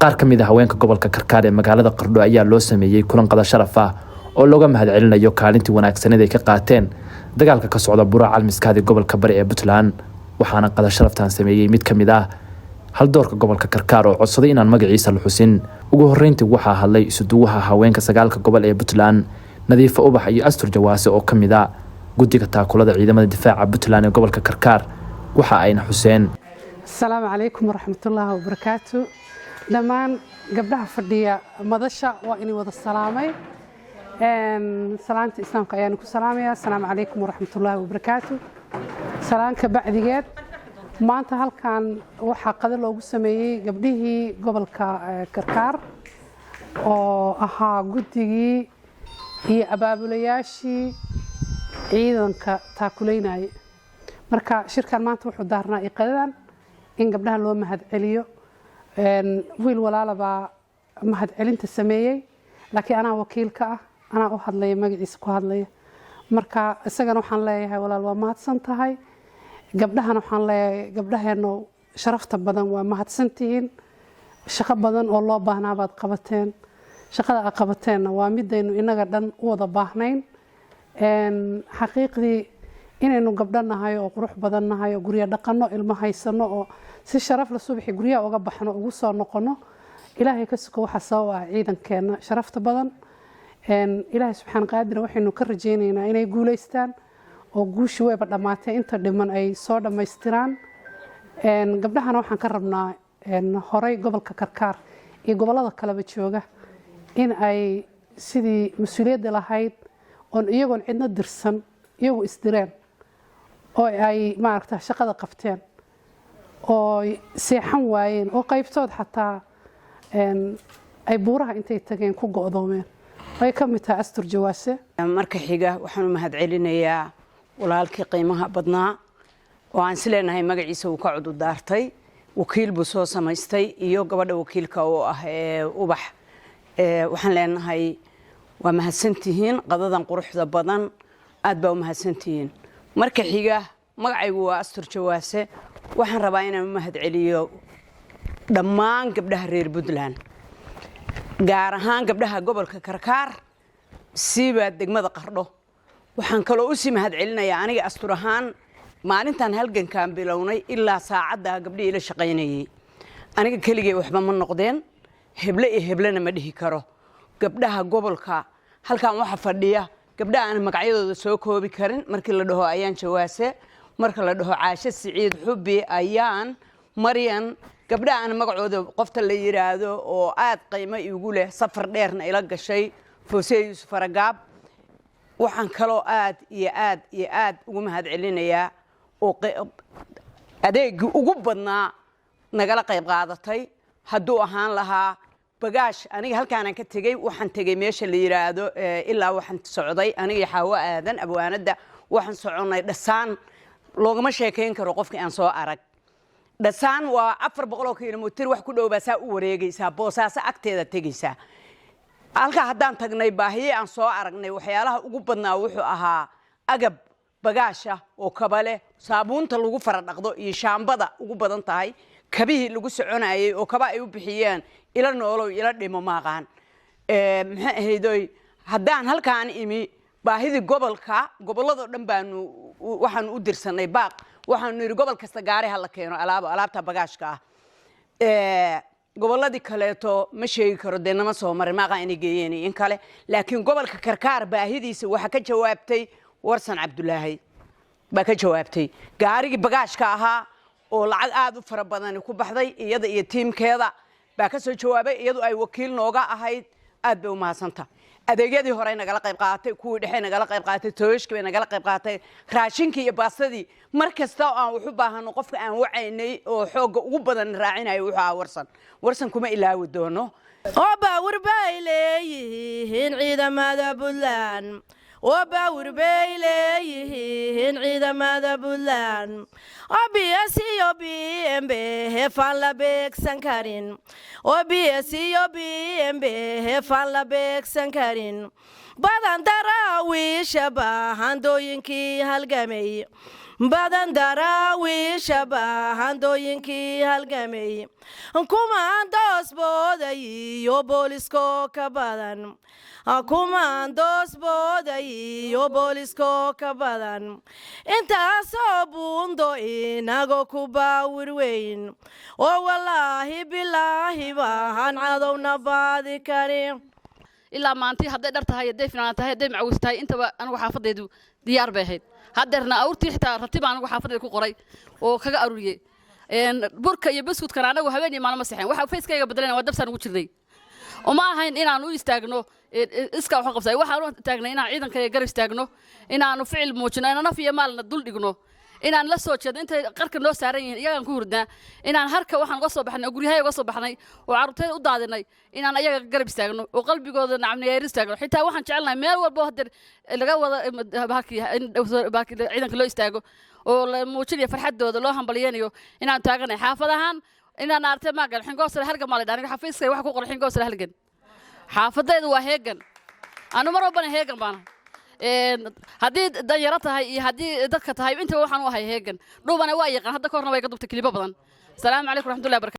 qaar ka mid ah haweenka gobolka Karkaar ee magaalada Qardho ayaa loo sameeyay kulan qada sharaf ah oo looga mahadcelinayo kaalintii wanaagsan ee ka qaateen dagaalka ka socda Buraca Almiskaadi gobolka Bari ee Puntland waxaana qada sharaftan sameeyay mid ka mid ah hal doorka gobolka Karkaar oo codsaday inaan magaciisa la xusin ugu horeyntii waxa hadlay isuduwaha haweenka sagaalka gobol ee Puntland Nadiifa Ubax iyo Astur Jawaase oo ka mid ah guddiga taakulada ciidamada difaaca Puntland ee gobolka Karkaar waxa ayna xuseen السلام عليكم ورحمة الله وبركاته دمان قبلها فردية مدشة وإني وضع السلامي سلامة إسلام قيانكم سلامي السلام عليكم ورحمة الله وبركاته سلام كبعد جد ما أنت هل كان وحقد الله بسميه قبله قبل كركار أها قدي هي أبابلياشي عيدا كتاكليناي مركا شركة ما أنت وحدارنا إقدام إن قبلها لو مهد عليو ويل ولا لبا مهد علنت السمية لكن أنا وكيل كأ أنا أحد لي مجلس كهاد لي مركا السجن وحن لي هاي ولا الوامات سنت هاي قبلها نحن لي قبلها إنه شرفت بدن ومهد سنتين شقة بدن والله بهنا بعد قبتين شقة قبتين ومد إنه إننا قدن وضع بهنين حقيقي inaynu gabdhanahay oo qurux badannahay oo guriga dhaqano ilmo haysano oo si sharaf la subaxi guriga uga baxno ugu soo noqono ilaahay ka suko waxa soo ah ciidankeena sharafta badan ilaahay subxaan qaadir waxaynu ka rajeynaynaa inay guuleystaan oo guushi wayba dhamaatay inta dhiman ay soo dhameystiraan gabdhahana waxaan ka rabnaa horay gobolka Karkaar iyo gobolada kale jooga in ay sidii mas'uuliyad lahayd oo iyagoon cidna dirsan iyagu isdireen oo ay maaragtay shaqada qabteen oo seexan waayeen oo qaybtood xataa ay buuraha intay tageen ku go'doomeen way ka mid tahay Astur Jawaase marka xiga waxaan u mahadcelinayaa walaalkii qiimaha badnaa oo aan sileenahay magaciisa uu ka cudud daartay wakiil buu soo samaystay iyo gabadha wakiilka oo ah Ubax waxaan leenahay waa mahadsantihiin qadadan quruxda badan aad baa u mahadsantihiin marka xiga magacaygu waa Astur Jawaase waxaan rabaa inaan u mahadceliyo dhammaan gabdhaha reer Puntland gaar ahaan gabdhaha gobolka Karkaar siiba degmada Qardho waxaan kaloo u sii mahadcelinayaa aniga Astur ahaan maalintan halgankan bilownay ilaa saacada gabdhii ila shaqeynayay aniga kaliya waxba ma noqdeen heble iyo heblena ma dhihi karo gabdhaha gobolka halkan waxa fadhiya gabdhaha aan magacyadooda soo koobi karin markii la dhaho ayaan Jawaase marka la dhaho Caasha Siciid Xubbi ayaan Maryan gabdhaha aan magacooda qofta la yiraahdo oo aad qiimo igu leh safar dheerna ila gashay Foosey Yusuf Aragaab waxaan kaloo aad iyo aad ugu mahadcelinayaa oo adeeg ugu badnaa nagala qayb qaadatay hadduu ahaan lahaa bagaash aniga halkaan aan ka tagay waxaan tagay meesha la yiraahdo ilaa waxaan socday aniga xawa aadan abwaanada waxaan soconay dhasaan loogama sheekeyn karo qofkii aan soo arag dhasaan waa 400 kiiloomitir wax ku dhow baa u wareegaysa Boosaaso agteeda tagaysa halka haddaan tagnay baahiye aan soo aragnay waxyaalaha ugu badnaa wuxuu ahaa agab bagaasha oo kabale saabuunta lagu faradhaqdo iyo shaambada ugu badan tahay kabihii lagu soconayay oo kaba ay u bixiyeen ila noolo ila dhimo maaqaan maxay ahaydooy haddaan halkaan imi baahidi gobolada dhan baanu waxaan u dirsanay baaq waxaan niri gobol kasta gaari hal la keeno alaabta bagaashka goboladii kaleeto ma sheegi karo deennama soo marin maaqaan inay geeyeen in kale laakiin gobolka Karkaar baahidiisa waxa ka jawaabtay Warsan Cabdulaahi baa ka jawaabtay gaarigi bagaashka ahaa oo lacag aad u fara badan ku baxday iyada iyo tiimkeeda baa ka soo jawaabay iyadu ay wakiil nooga ahayd aad bay u mahadsantahay adeegyadii hore nagala qayb qaatay kuwii dhexe nagala qayb qaatay tooshkii nagala qayb qaatay raashinkii iyo baastadii markasta oo aan wax u baahano qofka aan wacaynay oo xooga ugu badan raacinayo wuxuu warsan kuma ilaawi doono oo baawur bay leeyihiin ciidamada Puntland وباور بيليه عيد ماذا بولان وبيسي يوبيم به فلا بيك سنكرين وبيسي يوبيم به فلا بيك سنكرين بدن دراويش باهندوينكي هالجمي بدن دراويش باهندوينكي هالجمي كمان دوس بود booday iyo booliskoo ka badan kumaandoos booday iyo booliskoo ka badan intaasoo buundo inagoo ku baawir weyn oo wallaahi bilaahi baahan cadowna baadi karin ilaa maantii hadday dhar tahay hadday finaan tahay hadday macawis tahay intaba anigu xaafadaydu diyaar bay ahayd haddeerna awrtii xitaa ratib anigu xaafadayda ku qoray oo kaga aruriyey burka iyo biskuudkana anagu habeen iyo maalmo ma sixin waxa facekayga bedelayna waa dabsaan ugu jirnay uma ahayn inaan u istaagno iska wax qabsay waxaan u taagnay inaan ciidankayga garab istaagno inaanu ficil muujino inaan naf iyo maalna dul dhigno inaan la soo jeedno intay qarka noo saaran yihiin iyagaan ku hurdnaa inaan harka waxaan uga soo baxnay oo guryahay uga soo baxnay oo carruurtayda u daadinay inaan ayaga garab istaagno oo qalbigooda nacamniyeer istaagno xitaa waxaan jecelnahay meel walbo haddeer laga wada ciidanka loo istaago oo la muujinayo farxadooda loo hambaliyanayo inaan taaganahay xaafad ahaan inaan artay maagan xingoosla halgan ma leedahay aniga xafiiskay waxa ku qoran xingoosla halgan xaafadaydu waa heegan anu mar walbana heegan baana haddii danyaro tahay iyo haddii dadka tahay intaba waxaan u ahay heegan dhuubana waa yaqaan hadda ka horna way ka dubtay kilibo badan asalaamu calaykum waraxmatullahi wabarakatu